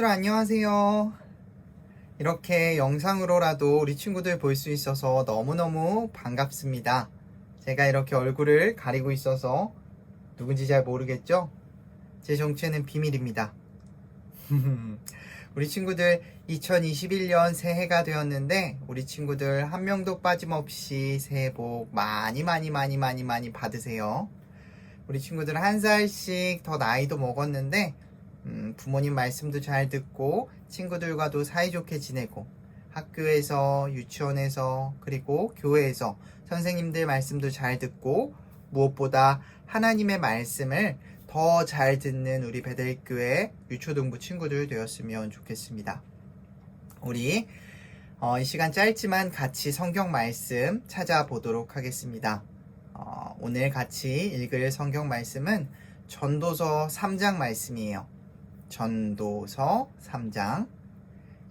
친구들 안녕하세요. 이렇게 영상으로라도 우리 친구들 볼 수 있어서 너무너무 반갑습니다. 제가 이렇게 얼굴을 가리고 있어서 누군지 잘 모르겠죠? 제 정체는 비밀입니다. 우리 친구들 2021년 새해가 되었는데 우리 친구들 한 명도 빠짐없이 새해 복 많이 받으세요. 우리 친구들 한 살씩 더 나이도 먹었는데 부모님 말씀도 잘 듣고 친구들과도 사이좋게 지내고 학교에서 유치원에서 그리고 교회에서 선생님들 말씀도 잘 듣고 무엇보다 하나님의 말씀을 더 잘 듣는 우리 베델교회 유초동부 친구들 되었으면 좋겠습니다. 우리 이 시간 짧지만 같이 성경 말씀 찾아보도록 하겠습니다. 오늘 같이 읽을 성경 말씀은 전도서 3장 말씀이에요. 전도서 3장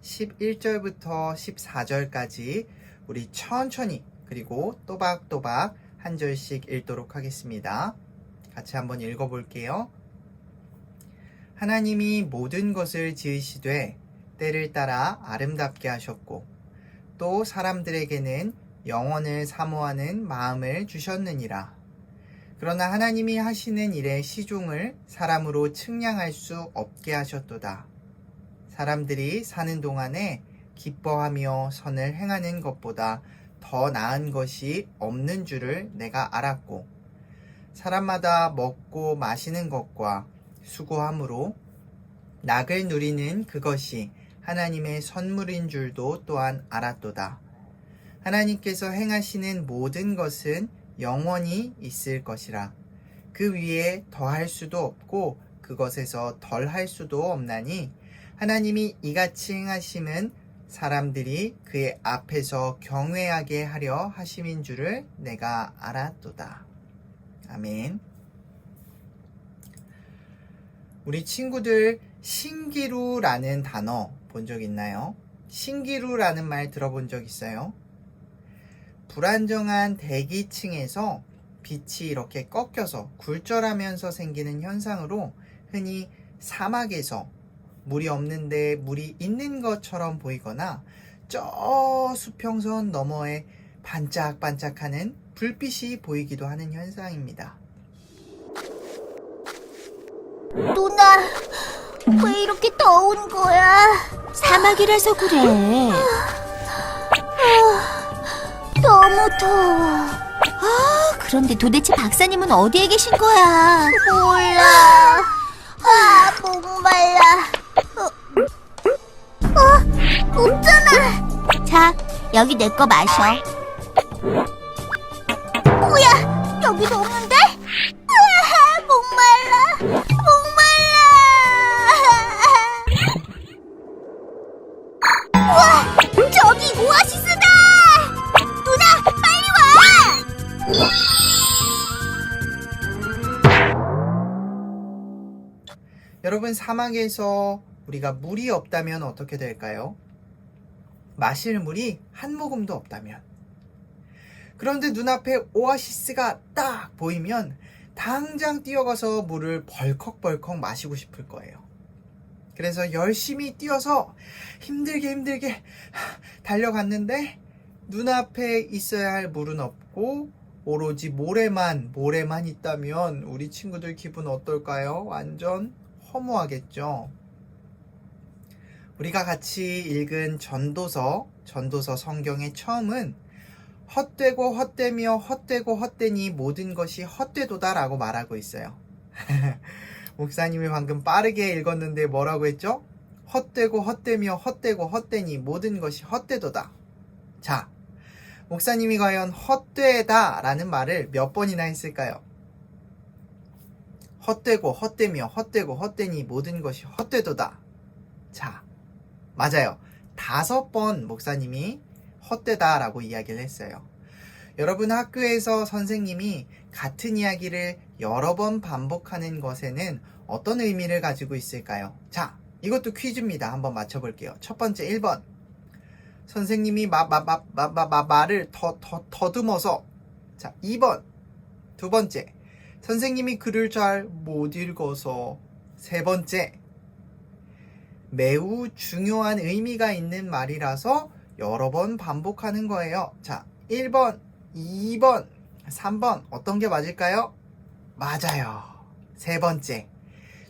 11절부터 14절까지 우리 천천히 그리고 또박또박 한 절씩 읽도록 하겠습니다. 같이 한번 읽어볼게요. 하나님이 모든 것을 지으시되 때를 따라 아름답게 하셨고 또 사람들에게는 영원을 사모하는 마음을 주셨느니라. 그러나 하나님이 하시는 일의 시종을 사람으로 측량할 수 없게 하셨도다. 사람들이 사는 동안에 기뻐하며 선을 행하는 것보다 더 나은 것이 없는 줄을 내가 알았고 사람마다 먹고 마시는 것과 수고함으로 낙을 누리는 그것이 하나님의 선물인 줄도 또한 알았도다. 하나님께서 행하시는 모든 것은 영원히 있을 것이라. 그 위에 더할 수도 없고 그것에서 덜할 수도 없나니 하나님이 이같이 행하심은 사람들이 그의 앞에서 경외하게 하려 하심인 줄을 내가 알았도다. 아멘. 우리 친구들 신기루라는 단어 본 적 있나요? 신기루라는 말 들어본 적 있어요? 불안정한 대기층에서 빛이 이렇게 꺾여서 굴절하면서 생기는 현상으로 흔히 사막에서 물이 없는데 물이 있는 것처럼 보이거나 저 수평선 너머에 반짝반짝하는 불빛이 보이기도 하는 현상입니다. 누나, 왜 이렇게 더운 거야? 사막이라서 그래. 너무 더워. 그런데 도대체 박사님은 어디에 계신 거야? 몰라. 목말라. 없잖아. 자, 여기 내 거 마셔. 뭐야, 여기도 없는데? 목말라. 우와, 저기 오아시스다! 누나, 빨리 와! 여러분, 사막에서 우리가 물이 없다면 어떻게 될까요? 마실 물이 한 모금도 없다면. 그런데 눈앞에 오아시스가 딱 보이면 당장 뛰어가서 물을 벌컥벌컥 마시고 싶을 거예요. 그래서 열심히 뛰어서 힘들게 달려갔는데 눈앞에 있어야 할 물은 없고 오로지 모래만 있다면 우리 친구들 기분 어떨까요? 완전 허무하겠죠. 우리가 같이 읽은 전도서 성경의 처음은 헛되고 헛되며 헛되고 헛되니 모든 것이 헛되도다 라고 말하고 있어요. 목사님이 방금 빠르게 읽었는데 뭐라고 했죠? 헛되고 헛되며 헛되고 헛되니 모든 것이 헛되도다. 자, 목사님이 과연 헛되다 라는 말을 몇 번이나 했을까요? 헛되고 헛되며 헛되고 헛되니 모든 것이 헛되도다. 자, 맞아요. 5번 목사님이 헛되다 라고 이야기를 했어요. 여러분, 학교에서 선생님이 같은 이야기를 여러 번 반복하는 것에는 어떤 의미를 가지고 있을까요? 자, 이것도 퀴즈입니다. 한번 맞춰볼게요. 첫 번째 1번. 선생님이 말을 더듬어서. 자, 2번. 두 번째. 선생님이 글을 잘 못 읽어서. 세 번째. 매우 중요한 의미가 있는 말이라서 여러 번 반복하는 거예요. 자, 1번, 2번, 3번 어떤 게 맞을까요? 맞아요. 세 번째.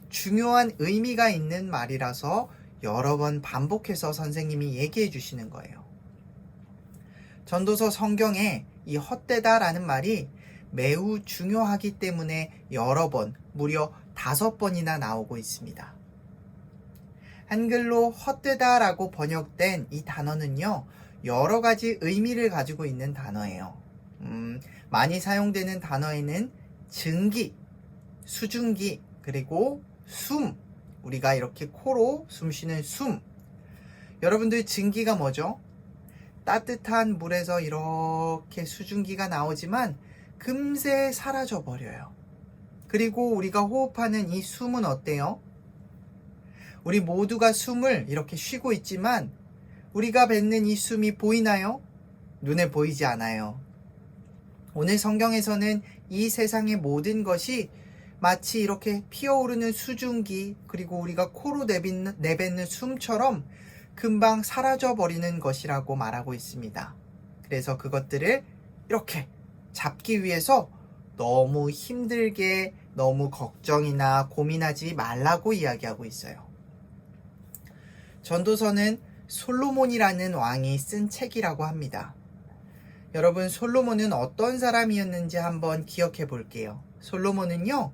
중요한 의미가 있는 말이라서 여러 번 반복해서 선생님이 얘기해 주시는 거예요. 전도서 성경에 이 헛되다라는 말이 매우 중요하기 때문에 여러 번, 무려 5번이나 나오고 있습니다. 한글로 헛되다라고 번역된 이 단어는요, 여러 가지 의미를 가지고 있는 단어예요. 많이 사용되는 단어에는 증기, 수증기, 그리고 숨, 우리가 이렇게 코로 숨 쉬는 숨. 여러분들 증기가 뭐죠? 따뜻한 물에서 이렇게 수증기가 나오지만 금세 사라져 버려요. 그리고 우리가 호흡하는 이 숨은 어때요? 우리 모두가 숨을 이렇게 쉬고 있지만 우리가 뱉는 이 숨이 보이나요? 눈에 보이지 않아요. 오늘 성경에서는 이 세상의 모든 것이 마치 이렇게 피어오르는 수증기, 그리고 우리가 코로 내뱉는 숨처럼 금방 사라져 버리는 것이라고 말하고 있습니다. 그래서 그것들을 이렇게 잡기 위해서 너무 힘들게, 너무 걱정이나 고민하지 말라고 이야기하고 있어요. 전도서는 솔로몬이라는 왕이 쓴 책이라고 합니다. 여러분, 솔로몬은 어떤 사람이었는지 한번 기억해 볼게요. 솔로몬은요,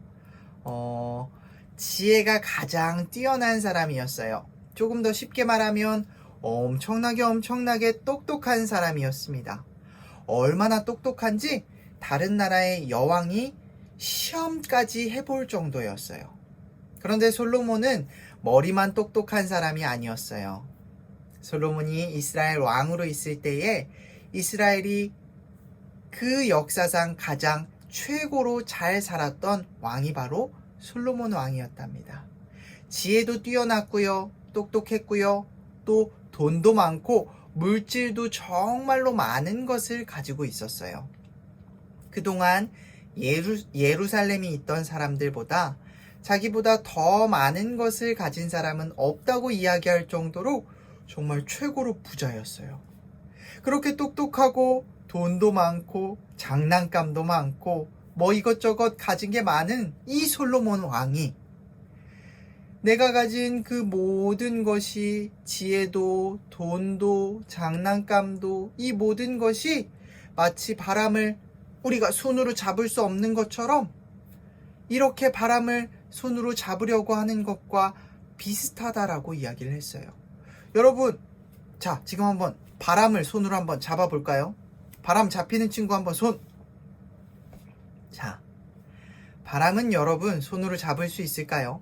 지혜가 가장 뛰어난 사람이었어요. 조금 더 쉽게 말하면 엄청나게 똑똑한 사람이었습니다. 얼마나 똑똑한지 다른 나라의 여왕이 시험까지 해볼 정도였어요. 그런데 솔로몬은 머리만 똑똑한 사람이 아니었어요. 솔로몬이 이스라엘 왕으로 있을 때에 이스라엘이 그 역사상 가장 최고로 잘 살았던 왕이 바로 솔로몬 왕이었답니다. 지혜도 뛰어났고요, 똑똑했고요, 또 돈도 많고 물질도 정말로 많은 것을 가지고 있었어요. 그동안 예루살렘에 있던 사람들보다 자기보다 더 많은 것을 가진 사람은 없다고 이야기할 정도로 정말 최고로 부자였어요. 그렇게 똑똑하고 돈도 많고 장난감도 많고 뭐 이것저것 가진 게 많은 이 솔로몬 왕이 내가 가진 그 모든 것이, 지혜도 돈도 장난감도, 이 모든 것이 마치 바람을 우리가 손으로 잡을 수 없는 것처럼 이렇게 바람을 손으로 잡으려고 하는 것과 비슷하다라고 이야기를 했어요. 여러분, 자, 지금 한번 바람을 손으로 한번 잡아볼까요? 바람 잡히는 친구 한번 손. 자, 바람은 여러분 손으로 잡을 수 있을까요?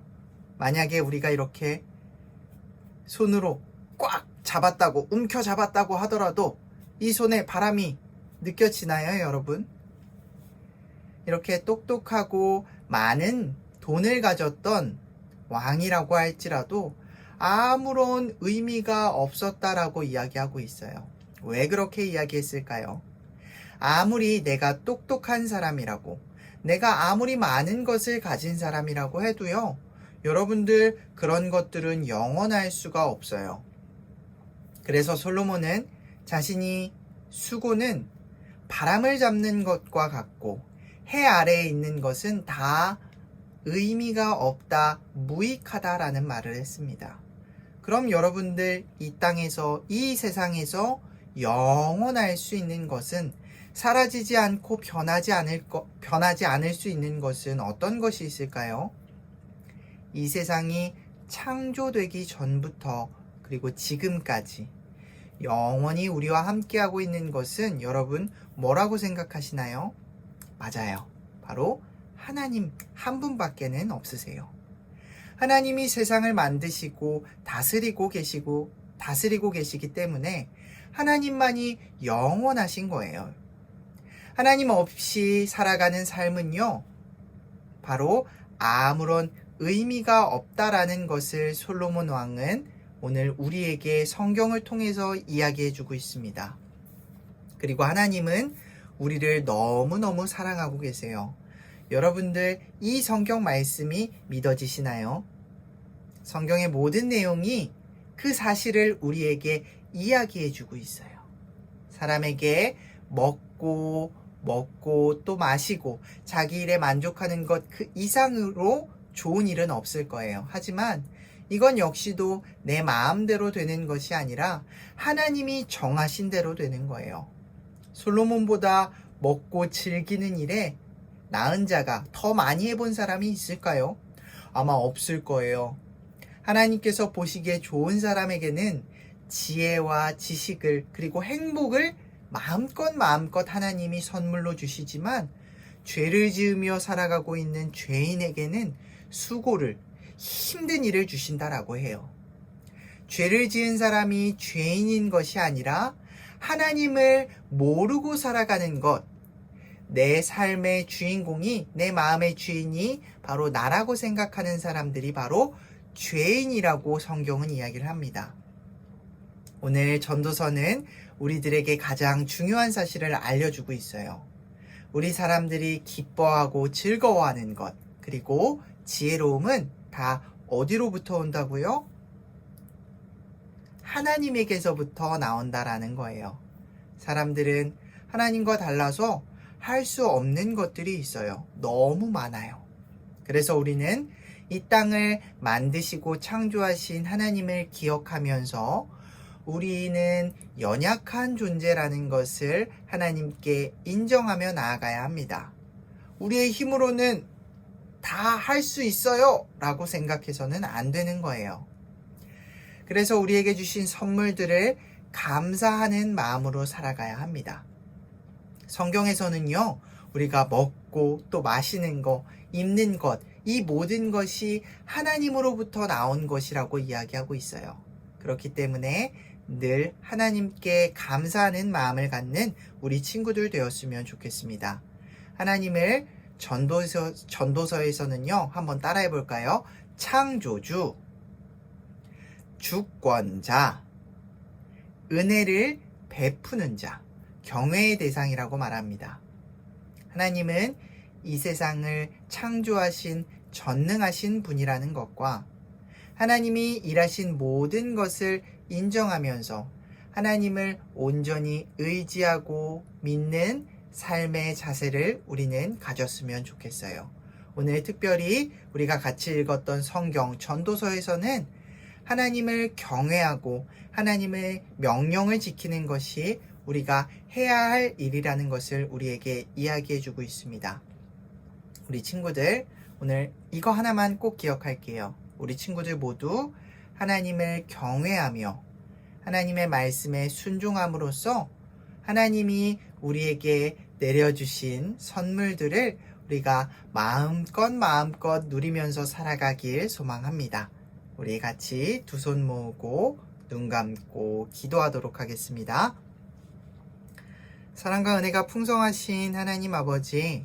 만약에 우리가 이렇게 손으로 꽉 잡았다고, 움켜 잡았다고 하더라도 이 손에 바람이 느껴지나요, 여러분? 이렇게 똑똑하고 많은 돈을 가졌던 왕이라고 할지라도 아무런 의미가 없었다라고 이야기하고 있어요. 왜 그렇게 이야기했을까요? 아무리 내가 똑똑한 사람이라고, 내가 아무리 많은 것을 가진 사람이라고 해도요, 여러분들 그런 것들은 영원할 수가 없어요. 그래서 솔로몬은 자신이 수고는 바람을 잡는 것과 같고 해 아래에 있는 것은 다 의미가 없다, 무익하다라는 말을 했습니다. 그럼 여러분들 이 땅에서, 이 세상에서 영원할 수 있는 것은, 사라지지 않고 변하지 않을 수 있는 것은 어떤 것이 있을까요? 이 세상이 창조되기 전부터 그리고 지금까지 영원히 우리와 함께하고 있는 것은 여러분 뭐라고 생각하시나요? 맞아요. 바로 하나님 한 분밖에는 없으세요. 하나님이 세상을 만드시고 다스리고 계시기 때문에 하나님만이 영원하신 거예요. 하나님 없이 살아가는 삶은요, 바로 아무런 의미가 없다라는 것을 솔로몬 왕은 오늘 우리에게 성경을 통해서 이야기해 주고 있습니다. 그리고 하나님은 우리를 너무너무 사랑하고 계세요. 여러분들 이 성경 말씀이 믿어지시나요? 성경의 모든 내용이 그 사실을 우리에게 이야기해주고 있어요. 사람에게 먹고 또 마시고 자기 일에 만족하는 것 그 이상으로 좋은 일은 없을 거예요. 하지만 이건 역시도 내 마음대로 되는 것이 아니라 하나님이 정하신 대로 되는 거예요. 솔로몬보다 먹고 즐기는 일에 나은 자가 더 많이 해본 사람이 있을까요? 아마 없을 거예요. 하나님께서 보시기에 좋은 사람에게는 지혜와 지식을 그리고 행복을 마음껏 하나님이 선물로 주시지만 죄를 지으며 살아가고 있는 죄인에게는 수고를, 힘든 일을 주신다라고 해요. 죄를 지은 사람이 죄인인 것이 아니라 하나님을 모르고 살아가는 것, 내 삶의 주인공이, 내 마음의 주인이 바로 나라고 생각하는 사람들이 바로 죄인이라고 성경은 이야기를 합니다. 오늘 전도서는 우리들에게 가장 중요한 사실을 알려주고 있어요. 우리 사람들이 기뻐하고 즐거워하는 것, 그리고 지혜로움은 다 어디로부터 온다고요? 하나님에게서부터 나온다라는 거예요. 사람들은 하나님과 달라서 할 수 없는 것들이 있어요. 너무 많아요. 그래서 우리는 이 땅을 만드시고 창조하신 하나님을 기억하면서 우리는 연약한 존재라는 것을 하나님께 인정하며 나아가야 합니다. 우리의 힘으로는 다 할 수 있어요 라고 생각해서는 안 되는 거예요. 그래서 우리에게 주신 선물들을 감사하는 마음으로 살아가야 합니다. 성경에서는요, 우리가 먹고 또 마시는 것, 입는 것, 이 모든 것이 하나님으로부터 나온 것이라고 이야기하고 있어요. 그렇기 때문에 늘 하나님께 감사하는 마음을 갖는 우리 친구들 되었으면 좋겠습니다. 하나님을 전도서에서는요, 한번 따라해 볼까요? 창조주, 주권자, 은혜를 베푸는 자, 경외의 대상이라고 말합니다. 하나님은 이 세상을 창조하신 전능하신 분이라는 것과 하나님이 일하신 모든 것을 인정하면서 하나님을 온전히 의지하고 믿는 삶의 자세를 우리는 가졌으면 좋겠어요. 오늘 특별히 우리가 같이 읽었던 성경 전도서에서는 하나님을 경외하고 하나님의 명령을 지키는 것이 우리가 해야 할 일이라는 것을 우리에게 이야기해 주고 있습니다. 우리 친구들, 오늘 이거 하나만 꼭 기억할게요. 우리 친구들 모두 하나님을 경외하며 하나님의 말씀에 순종함으로써 하나님이 우리에게 내려주신 선물들을 우리가 마음껏 누리면서 살아가길 소망합니다. 우리 같이 두 손 모으고 눈 감고 기도하도록 하겠습니다. 사랑과 은혜가 풍성하신 하나님 아버지,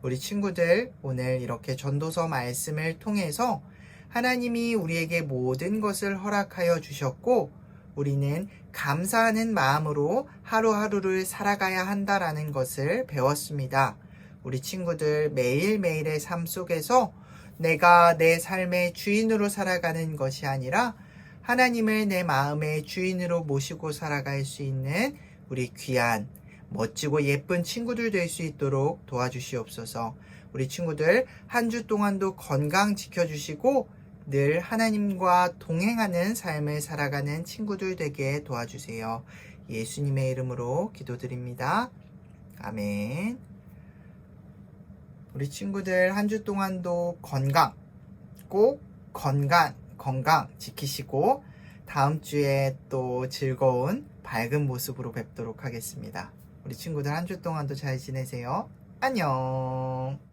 우리 친구들 오늘 이렇게 전도서 말씀을 통해서 하나님이 우리에게 모든 것을 허락하여 주셨고 우리는 감사하는 마음으로 하루하루를 살아가야 한다라는 것을 배웠습니다. 우리 친구들 매일매일의 삶 속에서 내가 내 삶의 주인으로 살아가는 것이 아니라 하나님을 내 마음의 주인으로 모시고 살아갈 수 있는 우리 귀한 멋지고 예쁜 친구들 될 수 있도록 도와주시옵소서. 우리 친구들 한 주 동안도 건강 지켜주시고 늘 하나님과 동행하는 삶을 살아가는 친구들 되게 도와주세요. 예수님의 이름으로 기도드립니다. 아멘. 우리 친구들 한 주 동안도 꼭 건강 지키시고 다음 주에 또 즐거운 밝은 모습으로 뵙도록 하겠습니다. 우리 친구들 한 주 동안도 잘 지내세요. 안녕.